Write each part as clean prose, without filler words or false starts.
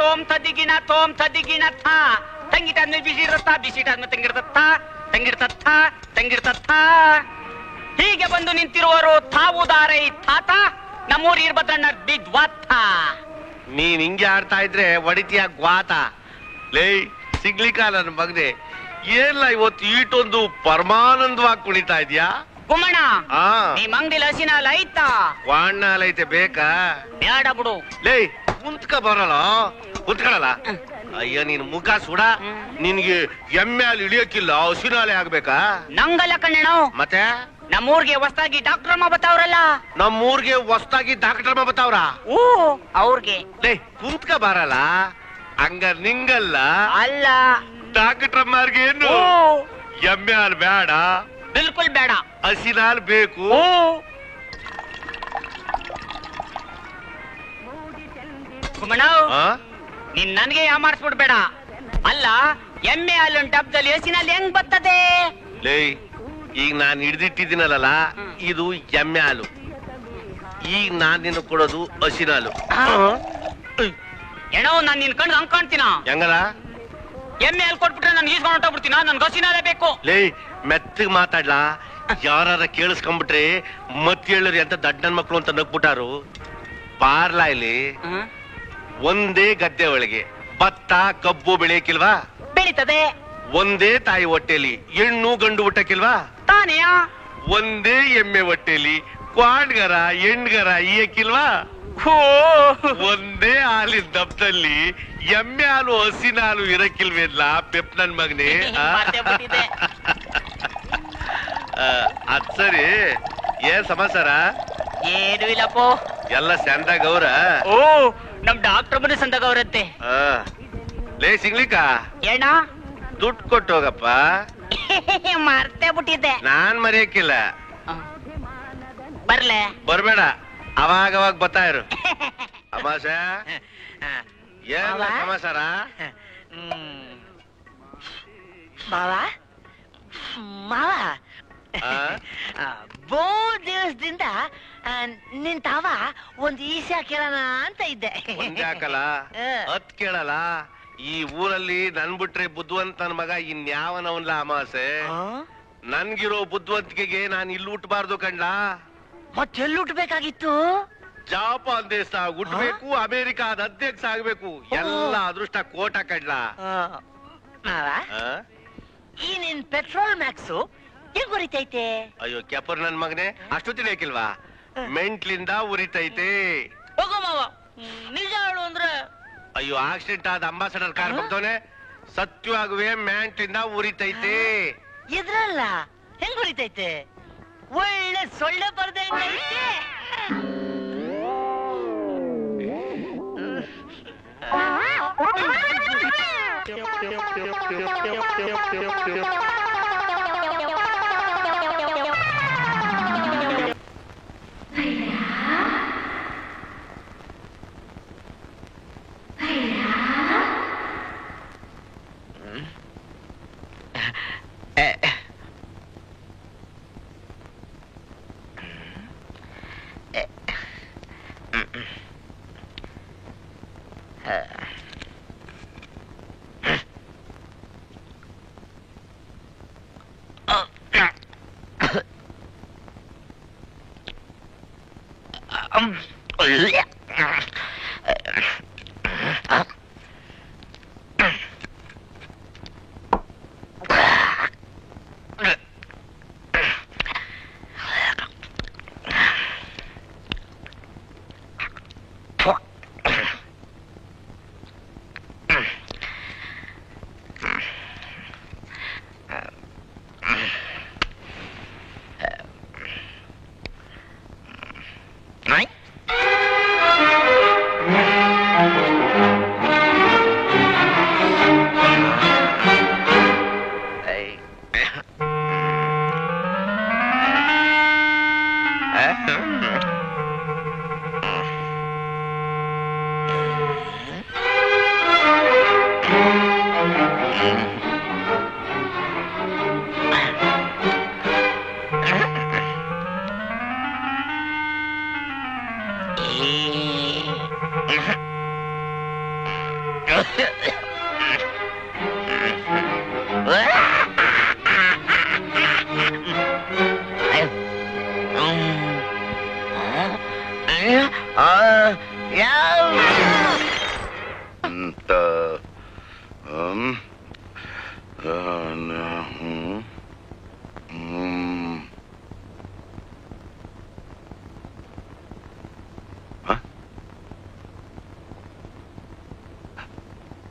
ತೋಮ್ ತದಿಗಿನ ಥಾ ತಂಗಿಟಾದ್ಮೇಲೆ ಬಿಸಿಟಾದ್ಮೇಲೆ ತಂಗಿಡ್ತತ್ತ ಹೀಗೆ ಬಂದು ನಿಂತಿರುವರು ತಾವುದಾರೈ ತಾತ ನಮ್ಮೂರ್ ಇರ್ಬದ್ರಣ್ಣ ಬಿದ್ವಾತ. ನೀನ್ ಹಿಂಗೆ ಆಡ್ತಾ ಇದ್ರೆ ಒಡಿತಿಯ ಗ್ವಾತ. ಲೇ ಸಿಗ್ಲಿಕ್ಕ ನನ್ನ ಮಗನೆ, ಏನ್ಲ ಇವತ್ತು ಈಟೊಂದು ಪರಮಾನಂದವಾಗಿ ಕುಣಿತಾ ಇದ್ಯಾ? ಗುಮ್ಮಣ್ಣ, ನಿಮ್ ಅಂಗಡಿಲಿ ಹಸಿನ ಹಾಲು ಐತಾ? ವಾಣ್ಣ ಹಾಲೈತೆ ಬೇಕಾ? ಬೇಡ ಬಿಡು. ಲೇ ಕುಂತ್ಕ ಬರಲ್ಲ, ಕುಂತ್ಕೊಳ್ಳಲ್ಲ. ಅಯ್ಯ ನಿನ್ ಮುಖ ಸುಡ, ನಿನ್ಗೆ ಎಮ್ಮೆ ಹಾಲು ಇಳಿಯಕ್ಕಿಲ್ಲ, ಹಸಿನ ಹಾಲೆ ಆಗ್ಬೇಕಾ? ನಂಗಲ್ಲ ಕಣ್ಣಣ್ಣ. ಮತ್ತೆ ನಮ್ಮೂರ್ಗೆ ಹೊಸದಾಗಿ ಡಾಕ್ಟರ್ ಅಮ್ಮ ಬತ್ತಾವ್ರಲ್ಲ. ನಮ್ಮೂರ್ಗೆ ಹೊಸದಾಗಿ ಡಾಕ್ಟರ್ ಅಮ್ಮ ಬತ್ತಾವ್ರ? ಓ ಅವ್ರಿಗೆ. ಲೇ ಕುಂತ್ಕ ಬರಲ್ಲ, ಹಂಗ ನಿಂಗಲ್ಲ ಅಲ್ಲ ಡಾಕ್ಟರ್ ಅಮ್ಮರ್ಗೆ. ಏನು ಎಮ್ಮೆ ಹಾಲು ಬೇಡ? ಬಿಲ್ಕುಲ್ ಬೇಡ, ಹಸಿನ ಹಾಲು ಬೇಕು. ಗುಮ್ಮಣ್ಣ, ನೀನ್ ನನ್ಗೆ ಯಾಮಾರಿಸ್ಬಿಡ್ಬೇಡ. ಅಲ್ಲ ಎಮ್ಮೆ ಹಾಲು ಡಬ್ದಲ್ಲಿ ಹಸಿನ ಹಾಲು ಹೆಂಗ್ ಬರ್ತದೆ? ಲೇ ಈಗ ನಾನ್ ಹಿಡ್ದಿಟ್ಟಿದ್ದೀನಲ್ಲ, ಇದು ಎಮ್ಮೆ ಹಾಲು. ಈಗ ನಾನ್ ನಿನ್ನ ಕೊಡೋದು ಹಸಿನ ಹಾಲು. ಏನೋ ನಾನ್ ನಿನ್ ಕಣ್ ಹಂಗ್ ಕಾಣ್ತೀನ? ಹೆಂಗಲ್ಲ? ಎಮ್ಮೆ ಹಾಲು ಕೊಟ್ಬಿಟ್ರೆ ನಾನು ಈಸ್ಕೊಂಡು ಹೊಂಟೋಗ್ಬಿಡ್ತೀನ. ನನ್ಗೆ ಹಸಿನ ಹಾಲೇ ಬೇಕು. ಲೇ ಮೆತ್ತಗ್ ಮಾತಾಡ್ಲಾ, ಯಾರ ಕೇಳಿಸ್ಕೊಂಡ್ಬಿಟ್ರೆ ಮತ್ ಹೇಳರಿ ಅಂತ ದಡ್ಡ ನನ್ ಮಕ್ಳು ಅಂತ ನಗ್ಬಿಟ್ಟಾರು. ಪಾರ್ಲಾ ಇಲ್ಲಿ ಒಂದೇ ಗದ್ದೆ ಒಳಗೆ ಭತ್ತ ಕಬ್ಬು ಬೆಳೆಯಕ್ಕಿಲ್ವಾ? ಬೆಳೀತದೆ. ಒಂದೇ ತಾಯಿ ಹೊಟ್ಟೆಲಿ ಹೆಣ್ಣು ಗಂಡು ಹುಟ್ಟಕ್ಕಿಲ್ವಾ? ತಾನೆಯ. ಒಂದೇ ಎಮ್ಮೆ ಹೊಟ್ಟೆಲಿ ಕ್ವಾಂಡ್ಗರ ಹೆಣ್ಗರ ಈಯಕ್ಕಿಲ್ವಾ? ಒಂದೇ ಹಾಲಿನ ದಬ್ದಲ್ಲಿ ಎಮ್ಮೆ ಹಾಲು ಹಸಿನ ಹಾಲು ಇರಕ್ಕಿಲ್ವೇನ್ಲ ಪೆಪ್ ನನ್ ಮಗನೇ? ಅದ್ ಸರಿ, ಏನ್ ಸಮಾಚಾರ? ಏನು ಇಲ್ಲಪ್ಪೋ, ಎಲ್ಲ ಸಂದಾಗ ಅವ್ರ? ಓ ನಮ್ ಡಾಕ್ಟರ್ ಬಂದು ಸಂದಾಗ ಅವ್ರತ್ತೆ. ಲೇ ಸಿಗ್ಲಿಕ್ಕ ಏನ ದುಡ್ಡು ಕೊಟ್ಟು ಹೋಗಪ್ಪ. ಮರ್ತೇ ಬಿಟ್ಟಿದ್ದೆ. ನಾನ್ ಮರೆಯಕ್ಕಿಲ್ಲ. ಬರ್ಲೆ? ಬರ್ಬೇಡ, ಅವಾಗ ಬರ್ತಾ ಇರು. ಅಮಾಶ ಏನ್ ಸಮಾಚಾರ? ಮಾವ ಮಾವ, ಬೋಳ್ ದಿವಸದಿಂದ ನಿನ್ ತಾವ ಒಂದ್ ಈಶಾ ಕೇಳೋಣ ಅಂತ ಇದ್ದೆ. ಯಾಕಲ್ಲ ಹತ್ ಕೇಳಲ್ಲ? ಈ ಊರಲ್ಲಿ ನನ್ ಬಿಟ್ರೆ ಬುದ್ಧಿವಂತ ನನ್ ಮಗ ಇನ್ಯಾವನವನ್ಲ ಅಮಾಸೆ. ನನ್ಗಿರೋ ಬುದ್ಧಿವಂತಿಕೆಗೆ ನಾನ್ ಇಲ್ಲಿ ಹುಟ್ಟಬಾರ್ದು ಕಂಡ್ಲಾ? ಮತ್ತೆಲ್ಲಿ ಹುಟ್ಟಬೇಕಾಗಿತ್ತು? ಜಾಪಾನ್ ದೇಶ ಹುಟ್ಟಬೇಕು, ಅಮೆರಿಕಾದ ಅಧ್ಯಕ್ಷ ಆಗ್ಬೇಕು. ಎಲ್ಲ ಅದೃಷ್ಟ ಕೋಟ ಕಂಡ್ಲಾ? ಈ ನಿನ್ ಪೆಟ್ರೋಲ್ ಮ್ಯಾಕ್ಸು ಹೆಂಗ್ ಉರಿತೈತೆ? ಅಯ್ಯೋ ಕೆಪರ್ ನನ್ ಮಗನೆ, ಅಷ್ಟು ತಿಳಿಯಕ್ಕಿಲ್ವಾ? ಮೆಂಟ್ಲಿಂದ ಉರಿತೈತೆ. ಹೋಗೋ ಮಾವ, ನಿಜ ಹೇಳು ಅಂದ್ರೆ. ಅಯ್ಯೋ ಆಕ್ಸಿಡೆಂಟ್ ಆದ ಅಂಬಾಸಡರ್ ಕಾರ್ ಬಂದವನೆ, ಸತ್ಯವಾಗುವೆ ಮೆಂಟ್ಲಿಂದ ಉರಿತೈತೆ. ಇದ್ರಲ್ಲ ಹೆಂಗ್ ಉರಿತೈತೆ? ಒಳ್ಳೆ ಸೊಳ್ಳೆ ಬರ್ದೆ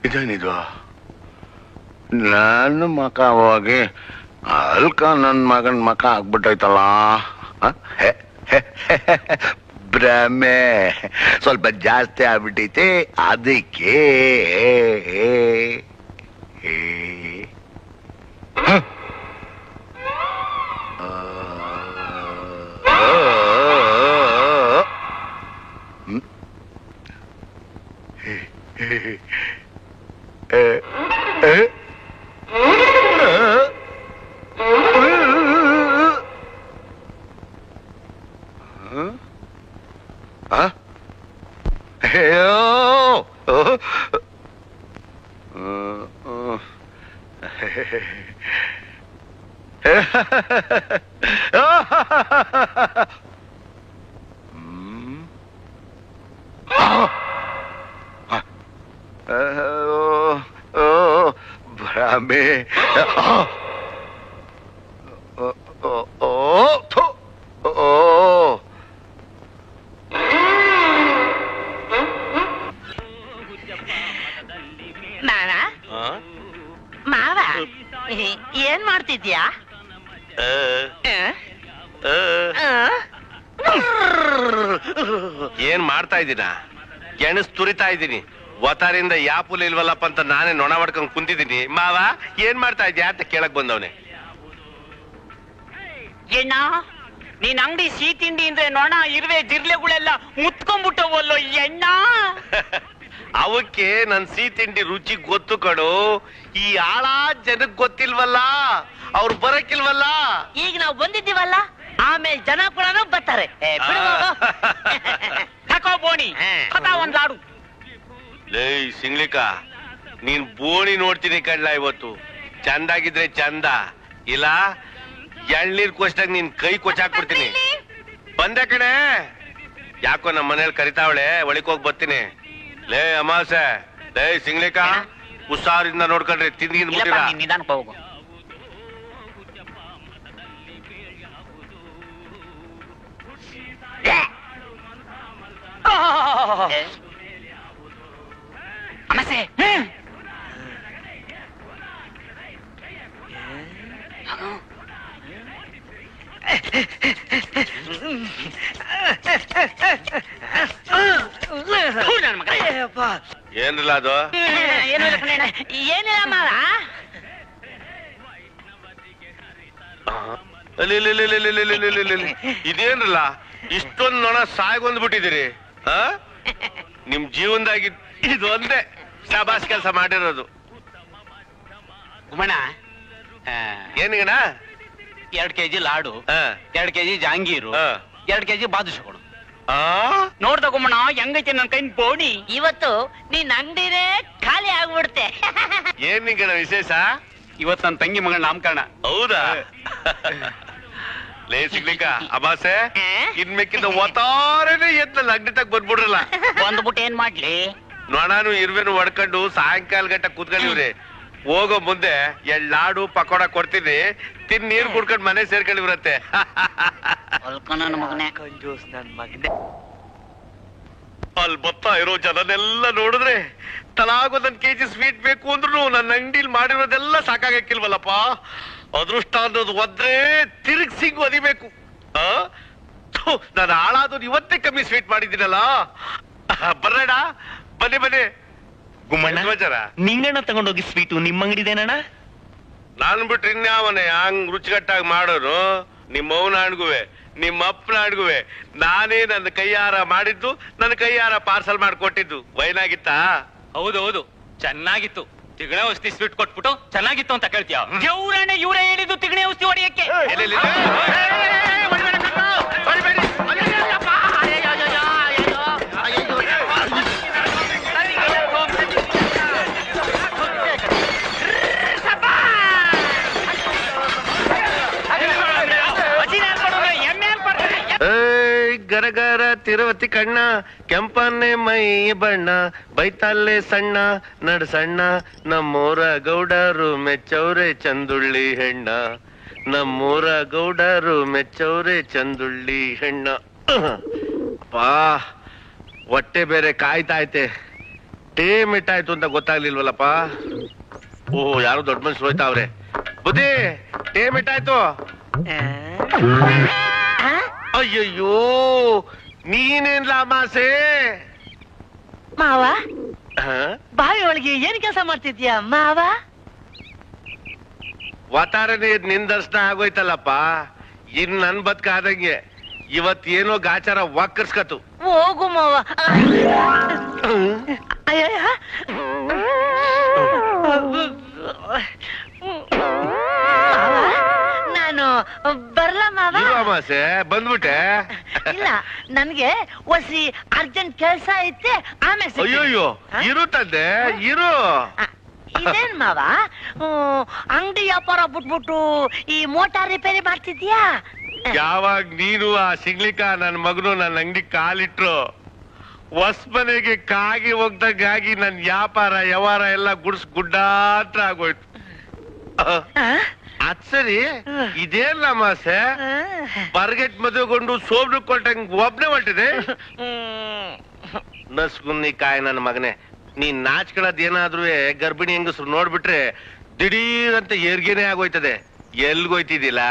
ಇದೇನಿದು ನನ್ನ ಮಕ ಹೋಗಿ ಅಲ್ಕ ನನ್ನ ಮಗನ ಮಕ ಆಗ್ಬಿಟ್ಟೈತಲ್ಲ ಭ್ರಮೆ ಸ್ವಲ್ಪ ಜಾಸ್ತಿ ಆಗ್ಬಿಟ್ಟೈತೆ ಅದಕ್ಕೆ ಭ್ರಮೆ ಮಾವ ಏನ್ ಮಾಡ್ತಿದ್ಯಾ? ಏನ್ ಮಾಡ್ತಾ ಇದ್ದೀನ? ಗೆಣಸ್ ತುರಿತಾ ಇದ್ದೀನಿ. ಒತ್ತಾರಿಂದ ಯಾಪುಲ್ ಇಲ್ವಲ್ಲಪ್ಪ ಅಂತ ನಾನೇ ನೊಣ ಮಾಡ್ಕೊಂಡ್ ಕುಂತಿದ್ದೀನಿ. ಮಾವ ಏನ್ ಮಾಡ್ತಾ ಇದ್ಯಾ ಅಂತ ಕೇಳಕ್ ಬಂದವನೆ. ಎಣ್ಣ ನೀನ್ ಅಂಗಡಿ ಸಿಹಿ ತಿಂಡಿ ಅಂದ್ರೆ ನೊಣ ಇರುವೆ ಜಿರ್ಲೆಗಳೆಲ್ಲ ಮುತ್ಕೊಂಡ್ಬಿಟ್ಟವಲ್ಲೋ ಎಣ್ಣ. ಅವಕ್ಕೆ ನನ್ ಸಿಹಿ ತಿಂಡಿ ರುಚಿ ಗೊತ್ತು ಕಡು. ಈ ಆಳ ಜನಕ್ ಗೊತ್ತಿಲ್ವಲ್ಲ, ಅವ್ರು ಬರಕ್ಕಿಲ್ವಲ್ಲ. ಈಗ ನಾವು ಬಂದಿದ್ದೀವಲ್ಲ, ಆಮೇಲೆ ಜನ ಕೂಡ ಬರ್ತಾರೆ. ತಕೋ ಬೋಣಿ ಒಂದ್ ಲಾಡು. ಲೇ ಸಿಂಗ್ಲಿಕ, ನೀನ್ ಬೋಣಿ ನೋಡ್ತೀನಿ ಕಡ್ಲ ಇವತ್ತು. ಚಂದಾಗಿದ್ರೆ ಚಂದ, ಇಲ್ಲ ಎಳ್ನೀರ್ ಕೊಚ್ಚಾಗ ನೀನ್ ಕೈ ಕೊಚ್ಚಾಕ್ಬಿಡ್ತೀನಿ. ಬಂದೆ ಕಣೆ. ಯಾಕೋ ನಮ್ಮ ಮನೇಲಿ ಕರಿತಾವಳೆ, ಒಳಿಕ್ ಹೋಗಿ ಬರ್ತೀನಿ. ಲೇ ಅಮಾಸೆ, ಲೇ ಸಿಂಗ್ಲಿಕ, ಹುಷಾರಿಂದ ನೋಡ್ಕೊಂಡ್ರಿ, ತಿಂದಿಗಿಂದ ಬಿಟ್ಟಿರ. ನಿಧಾನಕ್ಕೆ ಹೋಗು. ಅಮಾಸೆ ಏನಿಲ್ಲ ಅದು ಏನಿಲ್ಲ ಮಾವ. ಇದೇನಿಲ್ಲ, ಇಷ್ಟೊಂದು ನೊಣ ಸಾಯ್ಗೊಂಡ್ಬಿಟ್ಟಿದ್ದೀರಿ. ನಿಮ್ ಜೀವನದಾಗಿ ಇದು ಒಂದೇ ಶಾಬಾಸ್ ಕೆಲಸ ಮಾಡಿರೋದು. ಗುಮಣ ಏನಿಗಣ? 2 kg ಲಾಡು, 2 kg ಜಾಂಗೀರು, 2 kg ಬಾದುಷಗಳು. ನೋಡ್ದ ಗುಮ್ಮಣ ಹೆಂಗೈತೆ ನನ್ ಕೈನ್ ಬೋಣಿ. ಇವತ್ತು ನೀನ್ ಅಂಗಡಿನೇ ಖಾಲಿ ಆಗ್ಬಿಡ್ತೆ. ಏನ್ ನಿಂಗಣ ವಿಶೇಷ? ಇವತ್ತು ನನ್ನ ತಂಗಿ ಮಗಳ ನಾಮಕರಣ. ಹೌದಾ? ಲೇ ಸಿಗ್ಲಿಕ್ಕ ಅಮಾಸೆ, ಇನ್ಮೇಕಿಂದ ಒತ್ತಾರನೇ ಎದ್ದಲ್ಲಿ ಅಂಗಡಿ ತಗ ಬಂದ್ಬಿಡ್ರಲ್ಲ. ಬಂದ್ಬಿಟ್ಟು ಏನ್ ಮಾಡ್ಲಿ? ನೊಣಾನು ಇರುವೆನು ಹೊಡ್ಕೊಂಡು ಸಾಯಂಕಾಲ ಗಂಟ ಕೂತ್ಕೊಂಡಿವ್ರಿ. ಹೋಗೋ ಮುಂದೆ ಲಾಡು ಪಕೋಡ ಕೊಡ್ತೀನಿ, ತಿನ್ ನೀರ್ ಕುಡ್ಕೊಂಡ್ ಮನೆ ಸೇರ್ಕೊಂಡಿವ್ರತ್ತೆ. ಅಲ್ಲಿ ಬರ್ತಾ ಇರೋ ಜನನೆಲ್ಲ ನೋಡಿದ್ರೆ ತಲಾಗೊಂದೊಂದ್ ಕೆಜಿ ಸ್ವೀಟ್ ಬೇಕು ಅಂದ್ರು ನನ್ನ ಅಂಗಡಿಲ್ ಮಾಡಿರೋದೆಲ್ಲ ಸಾಕಾಗಕ್ಕಿಲ್ವಲ್ಲಪ್ಪ. ಅದೃಷ್ಟ ಅನ್ನೋದು ಒದ್ರೆ ತಿರುಗ್ಸಿಂಗ್ ಒದಿಬೇಕು. ನಾನು ಹಾಳಾದವ್ರು ಇವತ್ತೇ ಕಮ್ಮಿ ಸ್ವೀಟ್ ಮಾಡಿದ್ದೀನಲ್ಲ. ಬರ್ರಣ, ಬನ್ನಿ ಬನ್ನಿ. ಗುಮ್ಮಣ್ಣ, ನಿಂಗಣ್ಣ ತಗೊಂಡೋಗಿ ಸ್ವೀಟು ನಿಮ್ಮ ಅಂಗಡಿದೇನಣ್ಣ? ನಾನ್ ಬಿಟ್ರೆ ಇನ್ಯಾವನೇ ಹಂಗ್ ರುಚಿಗಟ್ಟಾಗಿ ಮಾಡೋನು? ನಿಮ್ಮವನ ಅಡ್ಗುವೆ, ನಿಮ್ಮ ಅಪ್ಪನ ಅಡ್ಗುವೆ ನಾನೇ ನನ್ನ ಕೈಯಾರ ಮಾಡಿದ್ದು, ನನ್ನ ಕೈಯಾರ ಪಾರ್ಸಲ್ ಮಾಡ್ಕೊಟ್ಟಿದ್ದು. ವೈನಾಗಿತ್ತಾ? ಹೌದೌದು, ಚೆನ್ನಾಗಿತ್ತು. ತಿಗಣೆ ಔಷಧಿ ಸ್ವೀಟ್ ಕೊಟ್ಬಿಟ್ಟು ಚೆನ್ನಾಗಿತ್ತು ಅಂತ ಕೇಳ್ತೀಯ? ಇವರೇ ಹೇಳಿದ್ದು ತಿಗಣೆ ಔಷಧಿ ಹೊಡೆಯಕ್ಕೆ. ಗರಗರ ತಿರುವತಿ ಕಣ್ಣ ಕೆಂಪನ್ನೆ ಮೈ ಬಣ್ಣ ಬೈತಾಲೆ ಸಣ್ಣ ನಡ್ ಸಣ್ಣ ನಮ್ಮೂರ ಗೌಡರು ಮೆಚ್ಚವ್ರೆ ಚಂದುಳ್ಳಿ ಹೆಣ್ಣ ನಮ್ಮೂರ ಗೌಡರು ಮೆಚ್ಚವ್ರೆ ಚಂದುಳ್ಳಿ ಹೆಣ್ಣ ಪಾ ಹೊಟ್ಟೆ ಬೇರೆ ಕಾಯ್ತಾಯ್ತೆ ಟೇಮ್ ಇಟ್ಟಾಯ್ತು ಅಂತ ಗೊತ್ತಾಗ್ಲಿಲ್ವಲ್ಲಪ್ಪ ಓಹ್ ಯಾರು ದೊಡ್ಡ ಮನುಷ್ಯರು ಹೋಯ್ತಾವ್ರೆ ಬುದ್ಧಿ ಟೇಮ್ ಇಟ್ಟಾಯ್ತು ಅಯ್ಯಯ್ಯೋ ನೀನೇನ್ ಲಾಮಾಸೆ ಮಾವ ಬಾವಿ ಒಳಗೆ ಏನ್ ಕೆಲಸ ಮಾಡ್ತಿದ್ಯಾ ಮಾವ ವಾತಾವರಣ ನಿನ್ ದರ್ಶನ ಆಗೋಯ್ತಲ್ಲಪ್ಪ ಇನ್ ನನ್ ಬದುಕಾದಂಗೆ ಇವತ್ತೇನೋ ಗಾಚಾರ ವಾಕರ್ಸ್ಕತು ಹೋಗು ಮಾವ ಅಯ್ಯ ನಾನು ಬರ್ಲ ಮಾವ ಅಮಾಸೆ ಬಂದ್ಬಿಟ್ಟೆ ಇಲ್ಲ ನನ್ಗೆ ಒಸಿ ಅರ್ಜೆಂಟ್ ಕೆಲ್ಸ ಐತೆ ಆಮೇಲೆ ಅಯ್ಯೋಯ್ಯೋ ಇರು ತಂದೆ ಇರು ಇದೇನ್ ಮಾವ ಅಂಗಡಿ ವ್ಯಾಪಾರ ಬಿಟ್ಬಿಟ್ಟು ಈ ಮೋಟಾರ್ ರಿಪೇರಿ ಮಾಡ್ತಿದ್ಯಾ ಯಾವಾಗ ನೀನು ಆ ಸಿಗ್ಲಿಕ್ಕ ನನ್ ಮಗನು ನನ್ನ ಅಂಗಡಿ ಕಾಲಿಟ್ರು ಹೊಸ್ಮನೆಗೆ ಕಾಗಿ ಹೋಗ್ದಂಗಾಗಿ ನನ್ ವ್ಯಾಪಾರ ವ್ಯವಹಾರ ಎಲ್ಲ ಗುಡ್ಡಾತ್ರ ಆಗೋಯ್ತು ಅದ್ ಸರಿ ಇದೇನ್ ನಮಾಸೆ ಬರ್ಗೆಟ್ ಮದುವೆಗೊಂಡು ಸೋಬ್ರು ಕೊಟ್ಟಂಗ್ ಒಬ್ನೇ ಹೊಟ್ಟಿದೆ ನಸ್ಗುನ್ನಿ ಕಾಯಿ ನನ್ನ ಮಗನೇ ನೀನ್ ನಾಚ್ಕೊಳ್ಳೋದ್ ಏನಾದ್ರೂ ಗರ್ಭಿಣಿ ಹೆಂಗಸ್ರು ನೋಡ್ಬಿಟ್ರೆ ದಿಢೀರ್ ಅಂತ ಏರ್ಗೇನೆ ಆಗೋಯ್ತದೆ ಎಲ್ಗೋಯ್ತಿದ್ದಿಲ್ಲ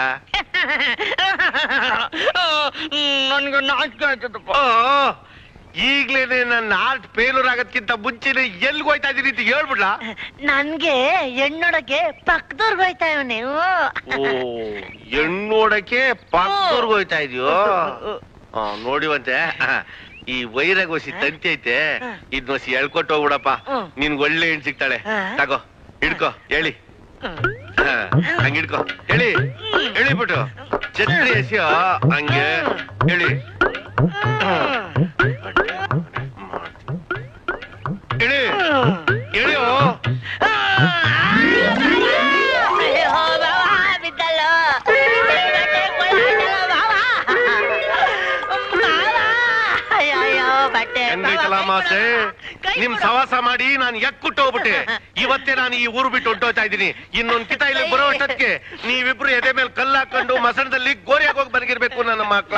ನನ್ಗೆ ನಾಚಿಕೆ ಆಯ್ತದಪ್ಪ ಈಗ್ಲೇನೆ ನನ್ನ ಹಾರ್ಟ್ ಫೇಲ್ಯೂರ್ ಆಗದ್ಕಿಂತ ಮುಂಚೆನೆ ಎಲ್ಗೋಯ್ತಾ ಇದೀನಿ ಅಂತ ಹೇಳ್ಬಿಡ್ಲ ನನ್ಗೆ ಹೆಣ್ಣೊಡಕ್ಕೆ ಪಕ್ಕದವ್ರಿಗೆ ಹೋಯ್ತಾ ಇವ್ ನೀವು ಹೆಣ್ಣೋಡಕ್ಕೆ ಪಕ್ಕದವ್ರಿಗೆ ಹೋಯ್ತಾ ಇದೆಯೋ ನೋಡಿವಂತೆ ಈ ವೈರಾಗೋಸಿ ತಂತಿ ಐತೆ ಇದ್ನೋಸಿ ಎಳ್ಕೊಟ್ಟು ಹೋಗ್ಬಿಡಪ್ಪ ನಿನ್ಗೆ ಒಳ್ಳೆ ಹೆಣ್ ಸಿಗ್ತಾಳೆ ತಗೋ ಹಿಡ್ಕೋ ಹೇಳಿ ಹಂಗ ಹಿಡ್ಕೋ ಹೇಳಿ ಹೇಳಿಬಿಟ್ಟು ಛತ್ರಿ ಎಸಿಯೋ ಹಂಗೆ ಹೇಳಿ ಹೇಳಿ ಹೇಳಿಯೋ ಮಾಸೆ ನಿಮ್ ಸವಾಸ ಮಾಡಿ ನಾನು ಎಕ್ಕುಟ್ಟು ಹೋಗ್ಬಿಟ್ಟೆ ಇವತ್ತೇ ನಾನು ಈ ಊರು ಬಿಟ್ಟು ಹೊಂಟೋಗ್ತಾ ಇದ್ದೀನಿ ಇನ್ನೊಂದ್ ಕಿತ ಇಲ್ಲಿ ಬರೋ ಅಷ್ಟಕ್ಕೆ ನೀವಿಬ್ರು ಎದೆ ಮೇಲೆ ಕಲ್ಲಾಕೊಂಡು ಮಸಣದಲ್ಲಿ ಗೋರಿಯಾಗಿ ಹೋಗಿ ಬಂದಿರ್ಬೇಕು ನನ್ನ ಮಕ್ಳ